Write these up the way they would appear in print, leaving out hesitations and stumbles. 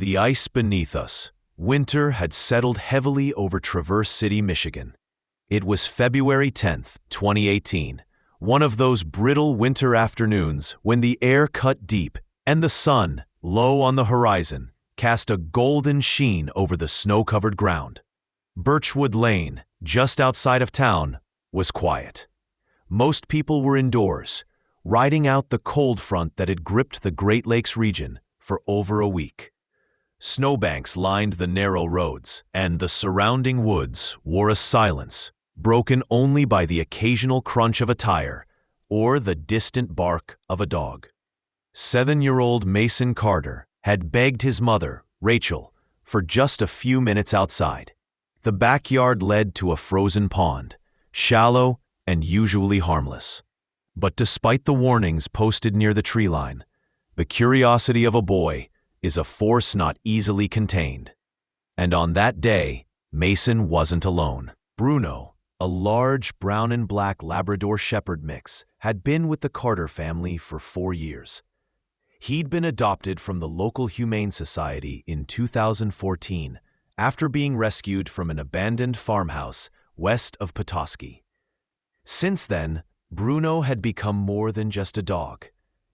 The ice beneath us. Winter had settled heavily over Traverse City, Michigan. It was February 10th, 2018, one of those brittle winter afternoons when the air cut deep and the sun, low on the horizon, cast a golden sheen over the snow-covered ground. Birchwood Lane, just outside of town, was quiet. Most people were indoors, riding out the cold front that had gripped the Great Lakes region for over a week. Snowbanks lined the narrow roads, and the surrounding woods wore a silence, broken only by the occasional crunch of a tire or the distant bark of a dog. 7-year-old Mason Carter had begged his mother, Rachel, for just a few minutes outside. The backyard led to a frozen pond, shallow and usually harmless. But despite the warnings posted near the tree line, the curiosity of a boy is a force not easily contained. And on that day, Mason wasn't alone. Bruno, a large brown and black Labrador Shepherd mix, had been with the Carter family for 4 years. He'd been adopted from the local Humane Society in 2014 after being rescued from an abandoned farmhouse west of Petoskey. Since then, Bruno had become more than just a dog.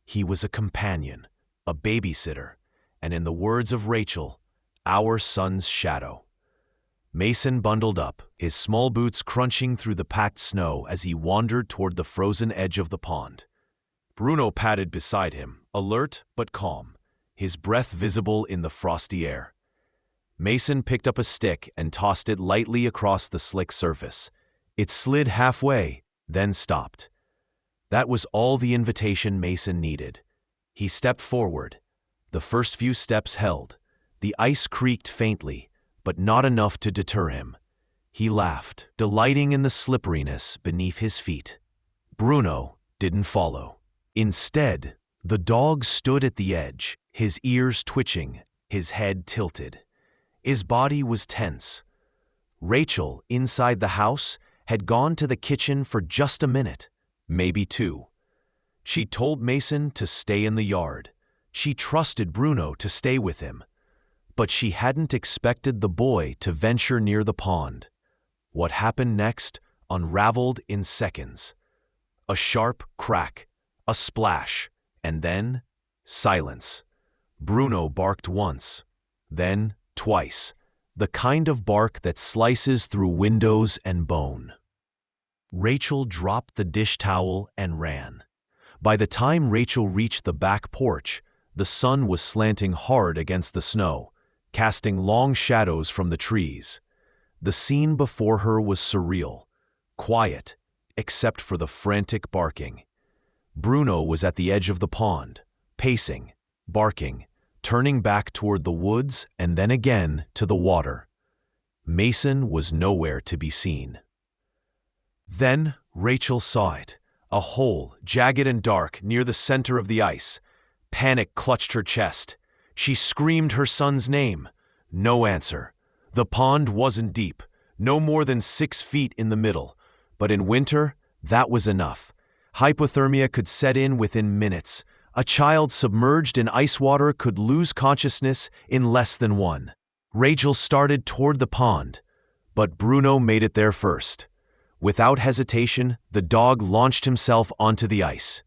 He was a companion, a babysitter, and in the words of Rachel, our son's shadow. Mason bundled up, his small boots crunching through the packed snow as he wandered toward the frozen edge of the pond. Bruno padded beside him, alert but calm, his breath visible in the frosty air. Mason picked up a stick and tossed it lightly across the slick surface. It slid halfway, then stopped. That was all the invitation Mason needed. He stepped forward. The first few steps held. The ice creaked faintly, but not enough to deter him. He laughed, delighting in the slipperiness beneath his feet. Bruno didn't follow. Instead, the dog stood at the edge, his ears twitching, his head tilted. His body was tense. Rachel, inside the house, had gone to the kitchen for just a minute, maybe 2. She told Mason to stay in the yard. She trusted Bruno to stay with him. But she hadn't expected the boy to venture near the pond. What happened next unraveled in seconds. A sharp crack, a splash, and then silence. Bruno barked once, then twice, the kind of bark that slices through windows and bone. Rachel dropped the dish towel and ran. By the time Rachel reached the back porch, the sun was slanting hard against the snow, casting long shadows from the trees. The scene before her was surreal, quiet, except for the frantic barking. Bruno was at the edge of the pond, pacing, barking, turning back toward the woods and then again to the water. Mason was nowhere to be seen. Then Rachel saw it, a hole, jagged and dark, near the center of the ice. Panic clutched her chest. She screamed her son's name. No answer. The pond wasn't deep, no more than 6 feet in the middle. But in winter, that was enough. Hypothermia could set in within minutes. A child submerged in ice water could lose consciousness in less than 1. Rachel started toward the pond, but Bruno made it there first. Without hesitation, the dog launched himself onto the ice.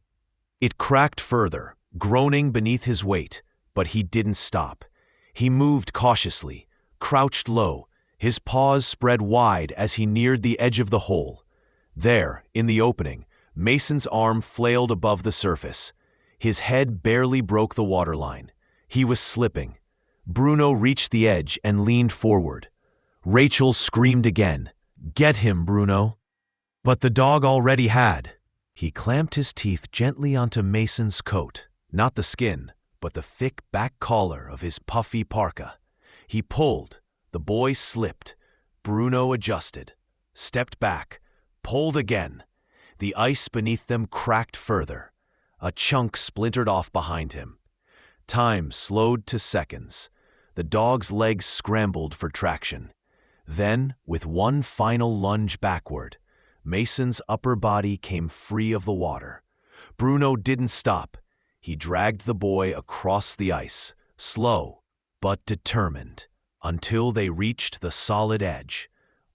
It cracked further, groaning beneath his weight, but he didn't stop. He moved cautiously, crouched low, his paws spread wide as he neared the edge of the hole. There, in the opening, Mason's arm flailed above the surface. His head barely broke the waterline. He was slipping. Bruno reached the edge and leaned forward. Rachel screamed again, "Get him, Bruno!" But the dog already had. He clamped his teeth gently onto Mason's coat, not the skin, but the thick back collar of his puffy parka. He pulled. The boy slipped. Bruno adjusted, stepped back, pulled again. The ice beneath them cracked further. A chunk splintered off behind him. Time slowed to seconds. The dog's legs scrambled for traction. Then, with one final lunge backward, Mason's upper body came free of the water. Bruno didn't stop. He dragged the boy across the ice, slow, but determined, until they reached the solid edge.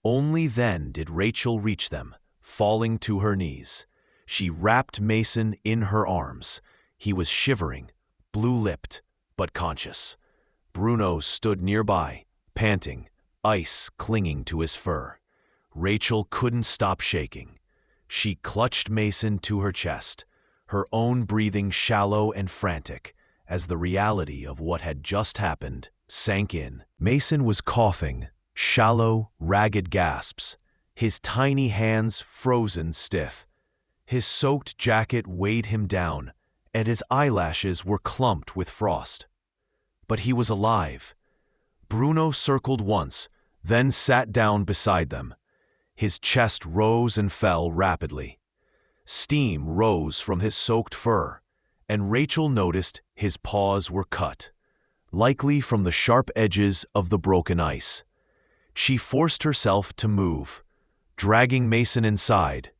Only then did Rachel reach them, falling to her knees. She wrapped Mason in her arms. He was shivering, blue-lipped, but conscious. Bruno stood nearby, panting, ice clinging to his fur. Rachel couldn't stop shaking. She clutched Mason to her chest, her own breathing shallow and frantic, as the reality of what had just happened sank in. Mason was coughing, shallow, ragged gasps, his tiny hands frozen stiff. His soaked jacket weighed him down, and his eyelashes were clumped with frost. But he was alive. Bruno circled once, then sat down beside them. His chest rose and fell rapidly. Steam rose from his soaked fur, and Rachel noticed his paws were cut, likely from the sharp edges of the broken ice. She forced herself to move, dragging Mason inside.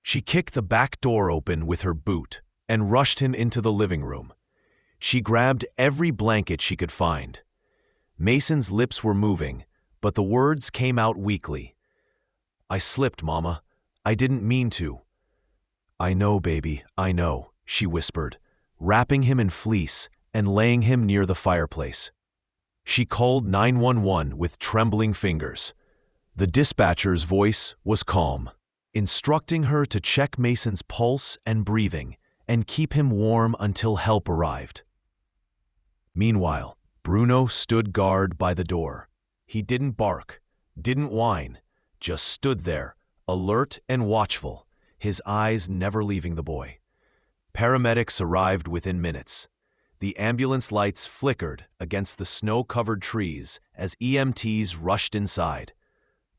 She kicked the back door open with her boot and rushed him into the living room. She grabbed every blanket she could find. Mason's lips were moving, but the words came out weakly. "I slipped, Mama. I didn't mean to." "I know, baby, I know," she whispered, wrapping him in fleece and laying him near the fireplace. She called 911 with trembling fingers. The dispatcher's voice was calm, instructing her to check Mason's pulse and breathing and keep him warm until help arrived. Meanwhile, Bruno stood guard by the door. He didn't bark, didn't whine, just stood there, alert and watchful, his eyes never leaving the boy. Paramedics arrived within minutes. The ambulance lights flickered against the snow-covered trees as EMTs rushed inside.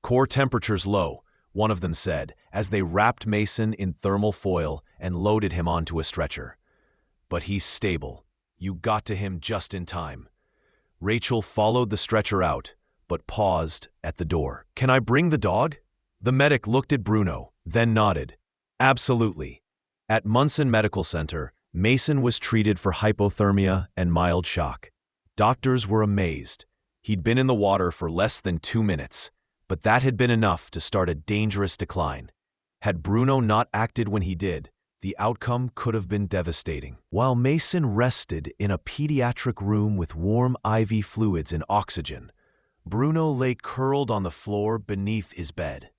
"Core temperature's low," one of them said, as they wrapped Mason in thermal foil and loaded him onto a stretcher. "But he's stable. You got to him just in time." Rachel followed the stretcher out, but paused at the door. "Can I bring the dog?" The medic looked at Bruno, then nodded. "Absolutely." At Munson Medical Center, Mason was treated for hypothermia and mild shock. Doctors were amazed. He'd been in the water for less than 2 minutes, but that had been enough to start a dangerous decline. Had Bruno not acted when he did, the outcome could have been devastating. While Mason rested in a pediatric room with warm IV fluids and oxygen, Bruno lay curled on the floor beneath his bed.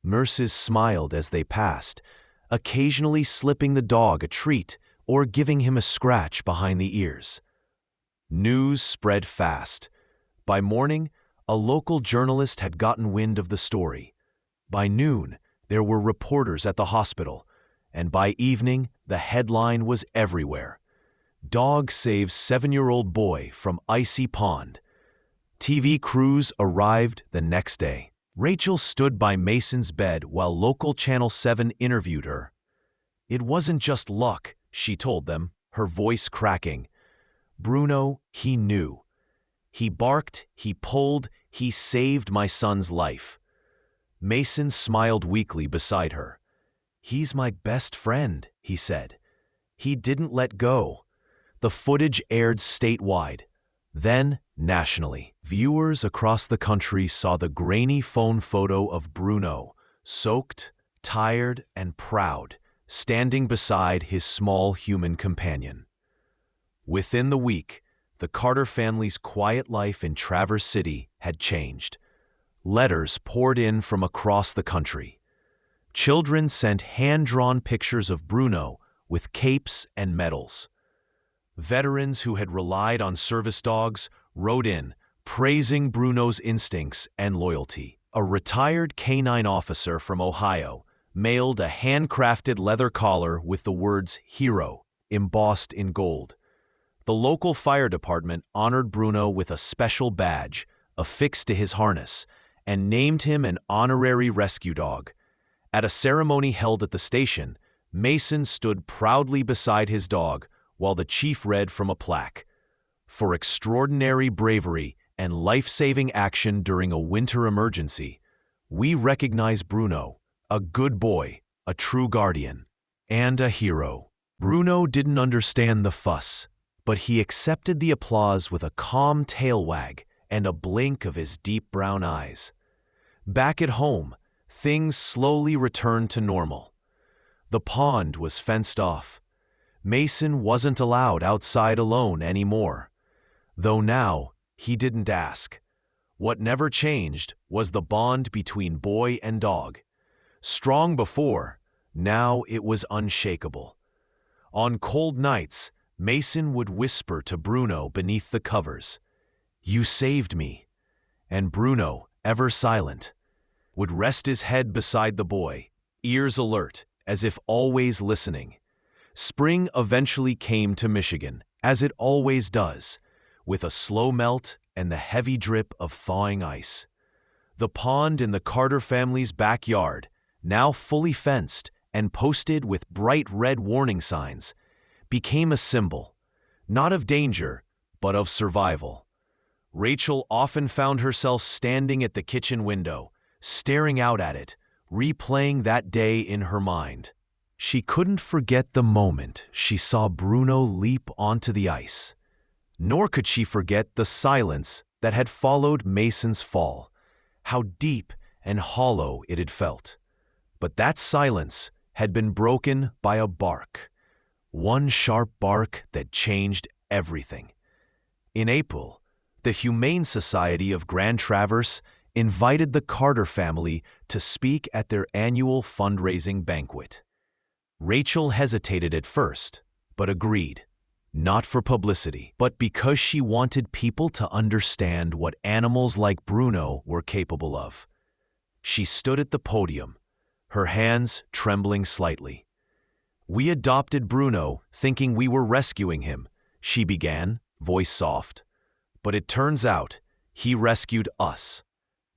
Nurses smiled as they passed, occasionally slipping the dog a treat or giving him a scratch behind the ears. News spread fast. By morning, a local journalist had gotten wind of the story. By noon, there were reporters at the hospital, and by evening, the headline was everywhere. "Dog saves 7-year-old boy from icy pond." TV crews arrived the next day. Rachel stood by Mason's bed while local Channel 7 interviewed her. "It wasn't just luck," she told them, her voice cracking. "Bruno, he knew. He barked, he pulled, he saved my son's life." Mason smiled weakly beside her. "He's my best friend," he said. He didn't let go. The footage aired statewide, then nationally. Viewers across the country saw the grainy phone photo of Bruno, soaked, tired, and proud, standing beside his small human companion. Within the week, the Carter family's quiet life in Traverse City had changed. Letters poured in from across the country. Children sent hand-drawn pictures of Bruno with capes and medals. Veterans who had relied on service dogs wrote in, praising Bruno's instincts and loyalty. A retired canine officer from Ohio mailed a handcrafted leather collar with the words "Hero" embossed in gold. The local fire department honored Bruno with a special badge affixed to his harness and named him an honorary rescue dog. At a ceremony held at the station, Mason stood proudly beside his dog while the chief read from a plaque, "For extraordinary bravery and life-saving action during a winter emergency, we recognize Bruno, a good boy, a true guardian, and a hero." Bruno didn't understand the fuss, but he accepted the applause with a calm tail wag and a blink of his deep brown eyes. Back at home, things slowly returned to normal. The pond was fenced off. Mason wasn't allowed outside alone anymore. Though now, he didn't ask. What never changed was the bond between boy and dog. Strong before, now it was unshakable. On cold nights, Mason would whisper to Bruno beneath the covers, "You saved me." And Bruno, ever silent, would rest his head beside the boy, ears alert, as if always listening. Spring eventually came to Michigan, as it always does, with a slow melt and the heavy drip of thawing ice. The pond in the Carter family's backyard, now fully fenced and posted with bright red warning signs, became a symbol, not of danger, but of survival. Rachel often found herself standing at the kitchen window, staring out at it, replaying that day in her mind. She couldn't forget the moment she saw Bruno leap onto the ice. Nor could she forget the silence that had followed Mason's fall, how deep and hollow it had felt. But that silence had been broken by a bark, one sharp bark that changed everything. In April, the Humane Society of Grand Traverse invited the Carter family to speak at their annual fundraising banquet. Rachel hesitated at first, but agreed, not for publicity, but because she wanted people to understand what animals like Bruno were capable of. She stood at the podium, her hands trembling slightly. "We adopted Bruno thinking we were rescuing him," she began, voice soft. "But it turns out he rescued us."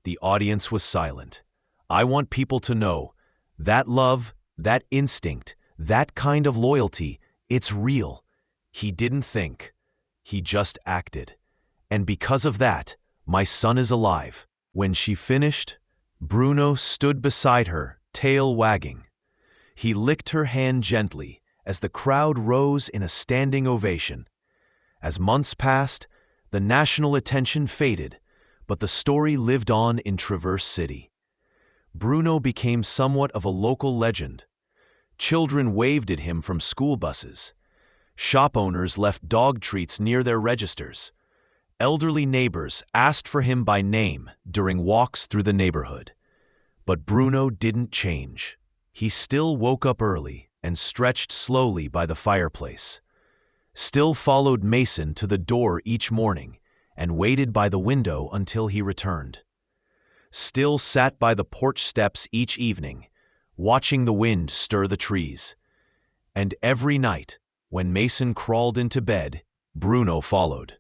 The audience was silent. "I want people to know that love, that instinct, that kind of loyalty, it's real. He didn't think. He just acted. And because of that, my son is alive." When she finished, Bruno stood beside her, tail wagging. He licked her hand gently as the crowd rose in a standing ovation. As months passed, the national attention faded, but the story lived on in Traverse City. Bruno became somewhat of a local legend. Children waved at him from school buses. Shop owners left dog treats near their registers. Elderly neighbors asked for him by name during walks through the neighborhood. But Bruno didn't change. He still woke up early and stretched slowly by the fireplace. Still followed Mason to the door each morning and waited by the window until he returned. Still sat by the porch steps each evening, watching the wind stir the trees. And every night, when Mason crawled into bed, Bruno followed.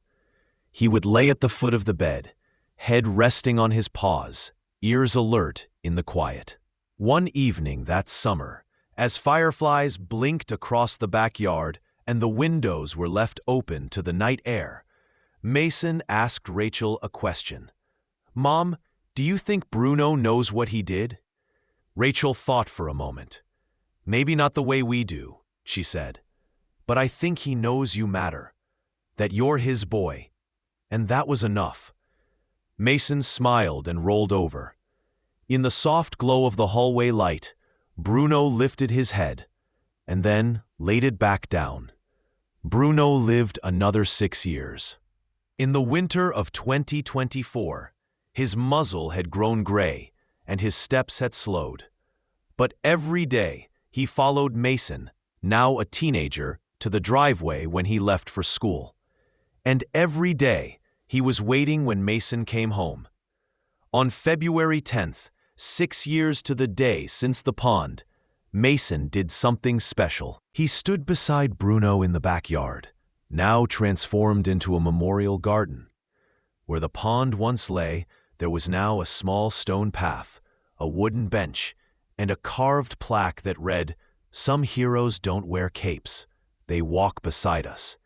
He would lay at the foot of the bed, head resting on his paws, ears alert in the quiet. One evening that summer, as fireflies blinked across the backyard and the windows were left open to the night air, Mason asked Rachel a question. "Mom, do you think Bruno knows what he did?" Rachel thought for a moment. "Maybe not the way we do," she said. "But I think he knows you matter, that you're his boy." And that was enough. Mason smiled and rolled over. In the soft glow of the hallway light, Bruno lifted his head, and then laid it back down. Bruno lived another 6 years. In the winter of 2024, his muzzle had grown gray, and his steps had slowed. But every day, he followed Mason, now a teenager, to the driveway when he left for school. And every day, he was waiting when Mason came home. On February 10th, 6 years to the day since the pond, Mason did something special. He stood beside Bruno in the backyard, now transformed into a memorial garden. Where the pond once lay, there was now a small stone path, a wooden bench, and a carved plaque that read, "Some heroes don't wear capes. They walk beside us.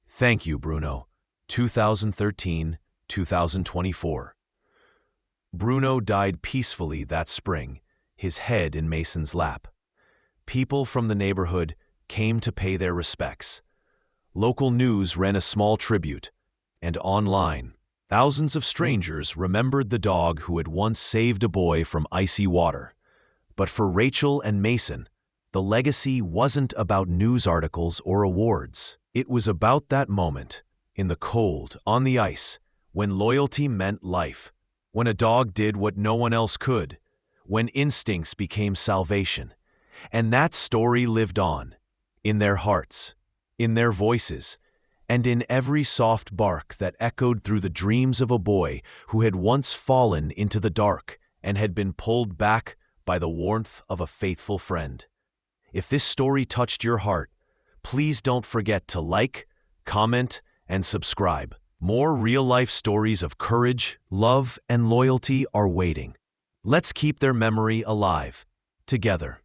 Thank you, Bruno. 2013-2024. Bruno died peacefully that spring, his head in Mason's lap. People from the neighborhood came to pay their respects. Local news ran a small tribute, and online, thousands of strangers remembered the dog who had once saved a boy from icy water. But for Rachel and Mason, the legacy wasn't about news articles or awards. It was about that moment, in the cold, on the ice, when loyalty meant life, when a dog did what no one else could, when instincts became salvation. And that story lived on, in their hearts, in their voices, and in every soft bark that echoed through the dreams of a boy who had once fallen into the dark and had been pulled back by the warmth of a faithful friend. If this story touched your heart, please don't forget to like, comment, and subscribe. More real-life stories of courage, love, and loyalty are waiting. Let's keep their memory alive, together.